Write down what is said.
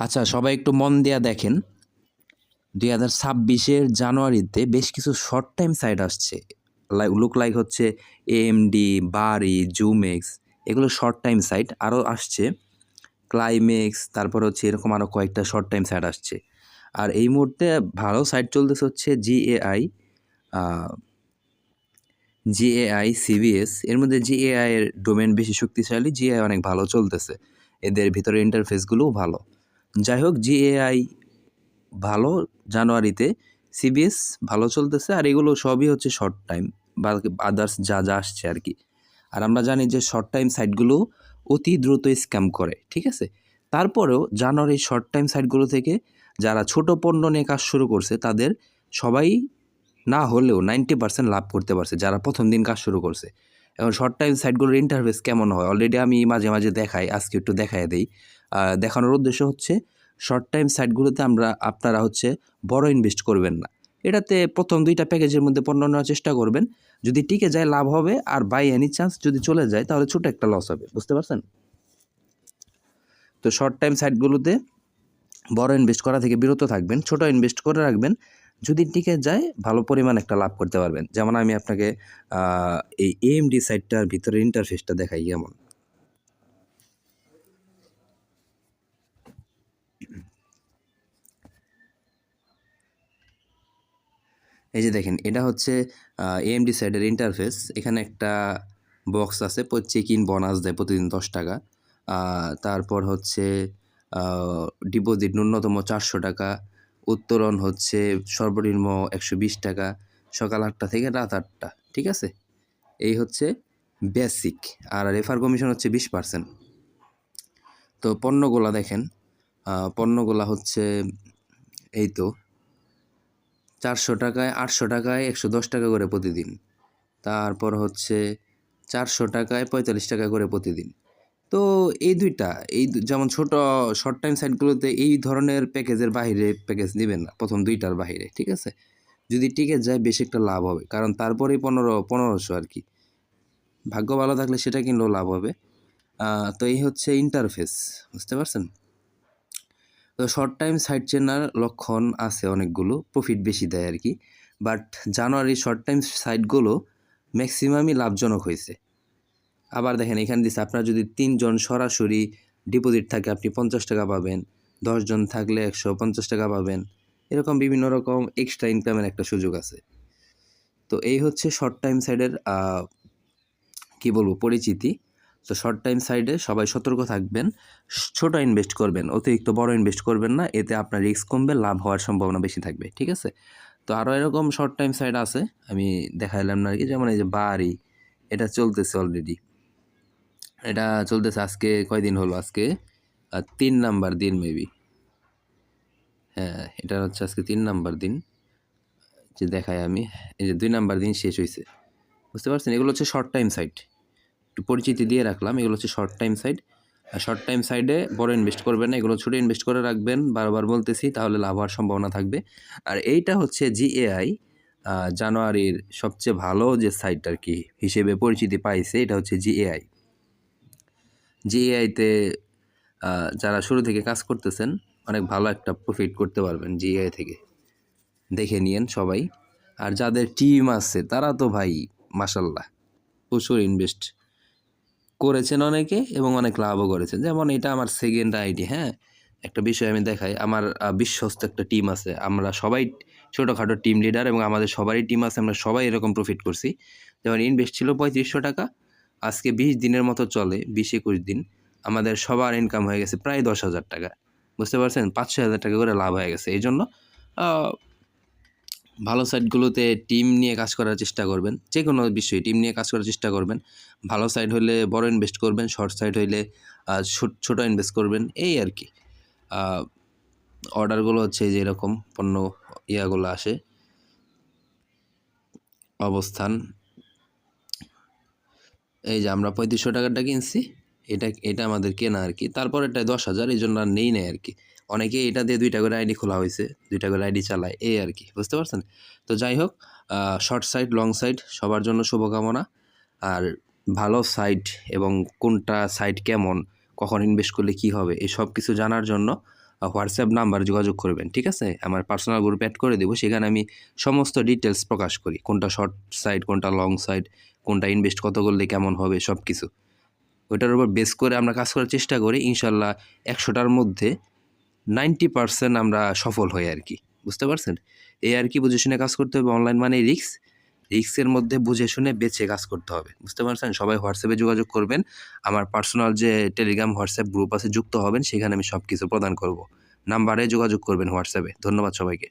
আচ্ছা, সবাই একটু মন দিয়া দেখেন। ২০২৬-এর জানুয়ারিতে বেশ কিছু শর্ট টাইম সাইট আসছে। লুক লাইক হচ্ছে এএমডি, বারি, জুমেক্স, এগুলো শর্ট টাইম সাইট। আরও আসছে ক্লাইমেক্স, তারপর হচ্ছে এরকম আরও কয়েকটা শর্ট টাইম সাইট আসছে। আর এই মুহূর্তে ভালো সাইট চলতেছে হচ্ছে জিএআই, সিবিএস। এর মধ্যে জিএআই এর ডোমেন বেশি শক্তিশালী, জিএআই অনেক ভালো চলতেছে। এদের ভিতরে ইন্টারফেসগুলোও ভালো। যাই হোক, জিএআই ভালো জানুয়ারিতে, সিবিএস ভালো চলতেছে, আর এগুলো সবই হচ্ছে শর্ট টাইম বা আদার্স যা যা আসছে আর কি। আর আমরা জানি যে শর্ট টাইম সাইটগুলো অতি দ্রুত স্ক্যাম করে, ঠিক আছে? তারপরেও জানুয়ারির শর্ট টাইম সাইটগুলো থেকে যারা ছোট পণ্য নিয়ে কাজ শুরু করছে তাদের সবাই না হলেও 90% লাভ করতে পারছে যারা প্রথম দিন কাজ শুরু করছে। এখন শর্ট টাইম সাইটগুলোর ইন্টারফেস কেমন হয় অলরেডি আমি মাঝে মাঝে দেখাই, আজকে একটু দেখায় দেই। দেখানোর উদ্দেশ্য হচ্ছে শর্ট টাইম সাইটগুলোতে আপনারা হচ্ছে বড় ইনভেস্ট করবেন না। এটাতে প্রথম 2টা প্যাকেজের মধ্যে পণ্য নেওয়ার চেষ্টা করবেন। যদি টিকে যায় লাভ হবে, আর বাই এনি চান্স যদি চলে যায় তাহলে ছোট একটা লস হবে। বুঝতে পারছেন? তো শর্ট টাইম সাইটগুলোতে বড় ইনভেস্ট করা থেকে বিরত থাকবেন, ছোট ইনভেস্ট করে রাখবেন। যদি টিকে যায় ভালো পরিমাণ একটা লাভ করতে পারবেন। যেমন আমি আপনাকে এই এএমডি সাইটটার ভিতরে ইন্টারফেসটা দেখাই কেমন। এই যে দেখেন, এটা হচ্ছে এএমডি সাইটের ইন্টারফেস। এখানে একটা বক্স আছে, চেক ইন বোনাস দেয় প্রতিদিন 10 টাকা। তারপর হচ্ছে ডিপোজিট ন্যূনতম 400 টাকা, উত্তোলন হচ্ছে সর্বনিম্ন 120 টাকা, সকাল 8টা থেকে রাত 8টা, ঠিক আছে? এই হচ্ছে বেসিক। আর রেফার কমিশন হচ্ছে 20%। তো পণ্যগুলা দেখেন, পণ্যগুলা হচ্ছে এই তো 400 টাকায়, 800 টাকায় 110 টাকা করে প্রতিদিন। তারপর হচ্ছে 400 টাকায় 45 টাকা করে প্রতিদিন। তো এই দুইটা, যেমন ছোট শর্ট টাইম সাইটগুলোতে এই ধরনের প্যাকেজের বাহিরে প্যাকেজ দিবেন না, প্রথম 2টার বাহিরে, ঠিক আছে? যদি টিকে যায় বেশি একটা লাভ হবে, কারণ তারপরেই 1500 আর কি। ভাগ্য ভালো থাকলে সেটা কিনলেও লাভ হবে। তো এই হচ্ছে ইন্টারফেস, বুঝতে পারছেন? তো শর্ট টাইম সাইট চেনার লক্ষণ আছে অনেকগুলো, প্রফিট বেশি দেয় আর কি। বাট জানুয়ারির শর্ট টাইম সাইটগুলো ম্যাক্সিমামই লাভজনক হয়েছে। আবার দেখেন এখানে দিচ্ছে, আপনার যদি 3 জন সরাসরি ডিপোজিট থাকে আপনি 50 টাকা পাবেন, 10 জন থাকলে 150 টাকা পাবেন। এরকম বিভিন্ন রকম এক্সট্রা ইনকামের একটা সুযোগ আছে। তো এই হচ্ছে শর্ট টাইম সাইডের কি বলবো পরিচিতি। তো শর্ট টাইম সাইডে সবাই সতর্ক থাকবেন, ছোট ইনভেস্ট করবেন, অতিরিক্ত বড় ইনভেস্ট করবেন না, এতে আপনার রিস্ক কমবে, লাভ হওয়ার সম্ভাবনা বেশি থাকবে, ঠিক আছে? তো আরও এরকম শর্ট টাইম সাইড আছে, আমি দেখাইলাম না আর কি। যেমন এই যে বারি, এটা চলতেছে অলরেডি, এটা চলতেছে আজকে কয়দিন হলো, আজকে 3 নাম্বার দিন মেবি। হ্যাঁ, এটা হচ্ছে আজকে 3 নাম্বার দিন, যে দেখাই আমি। এই যে 2 নাম্বার দিন শেষ হয়েছে, বুঝতে পারছেন? এগুলো হচ্ছে শর্ট টাইম সাইট, একটু পরিচিতি দিয়ে রাখলাম। এগুলো হচ্ছে শর্ট টাইম সাইট। আর শর্ট টাইম সাইডে বড় ইনভেস্ট করবেন না, এগুলো ছোটো ইনভেস্ট করে রাখবেন, বারবার বলতেছি, তাহলে লাভ হওয়ার সম্ভাবনা থাকবে। আর এইটা হচ্ছে জিএআই, জানুয়ারির সবচেয়ে ভালো যে সাইট আর কি হিসেবে পরিচিতি পাইছে, এটা হচ্ছে জিএআই। জিএআইতে যারা শুরু থেকে কাজ করতেছেন অনেক ভালো একটা প্রফিট করতে পারবেন জিএআই থেকে, দেখে নিয়েন সবাই। আর যাদের টিম আছে তারা তো ভাই মাশাল্লাহ প্রচুর ইনভেস্ট করেছেন অনেকে, এবং অনেক লাভও করেছেন। যেমন এটা আমার সেকেন্ড আইডি। হ্যাঁ, একটা বিষয় আমি দেখাই, আমার বিশ্বস্ত একটা টিম আছে, আমরা সবাই ছোটোখাটো টিম লিডার, এবং আমাদের সবারই টিম আছে, আমরা সবাই এরকম প্রফিট করছি। যেমন ইনভেস্ট ছিল 3500 টাকা, আজকে 20 দিনের মতো চলে, 20-21 দিন, আমাদের সবার ইনকাম হয়ে গেছে প্রায় 10,000 টাকা। বুঝতে পারছেন? 5-6 হাজার টাকা করে লাভ হয়ে গেছে। এই জন্য ভালো সাইটগুলোতে টিম নিয়ে কাজ করার চেষ্টা করবেন, যে কোনো বিষয়ে টিম নিয়ে কাজ করার চেষ্টা করবেন। ভালো সাইট হলে বড় ইনভেস্ট করবেন, শর্ট সাইট হইলে ছোট ইনভেস্ট করবেন, এই আর কি। অর্ডারগুলো হচ্ছে যে এরকম পণ্য ইয়াগুলো আসে, অবস্থান এই যে আমরা 3500 টাকাটা কিনছি, এটা আমাদের কেনা আর কি। তারপর এটা 10,000, এই জন্য আর নেই আর কি। অনেকে এটা দিয়ে 2টা করে আইডি খোলা হয়েছে, 2টা করে আইডি চালায়, এই আর কি, বুঝতে পারছেন? তো যাই হোক, শর্ট সাইট লং সাইট সবার জন্য শুভকামনা। আর ভালো সাইট এবং কোনটা সাইট কেমন, কখন ইনভেস্ট করলে কি হবে, এই সব কিছু জানার জন্য হোয়াটসঅ্যাপ নাম্বার যোগাযোগ করবেন, ঠিক আছে? আমার পার্সোনাল গ্রুপ অ্যাড করে দেবো, সেখানে আমি সমস্ত ডিটেলস প্রকাশ করি, কোনটা শর্ট সাইড, কোনটা লং সাইড, কোনটা ইনভেস্ট কত করলে কেমন হবে, সব কিছু ওইটার উপর বেস করে আমরা কাজ করার চেষ্টা করি। ইনশাল্লাহ 100টার মধ্যে 90% আমরা সফল হই আর কি, বুঝতে পারছেন? এই আর কি, বুঝে শুনে কাজ করতে হবে। অনলাইন মানে রিস্ক, রিস্কের মধ্যে বুঝে শুনে বেছে কাজ করতে হবে, বুঝতে পারছেন? সবাই হোয়াটসঅ্যাপে যোগাযোগ করবেন, আমার পার্সোনাল যে টেলিগ্রাম হোয়াটসঅ্যাপ গ্রুপ আছে যুক্ত হবেন, সেখানে আমি সব কিছু প্রদান করব। নাম্বারে যোগাযোগ করবেন হোয়াটসঅ্যাপে। ধন্যবাদ সবাইকে।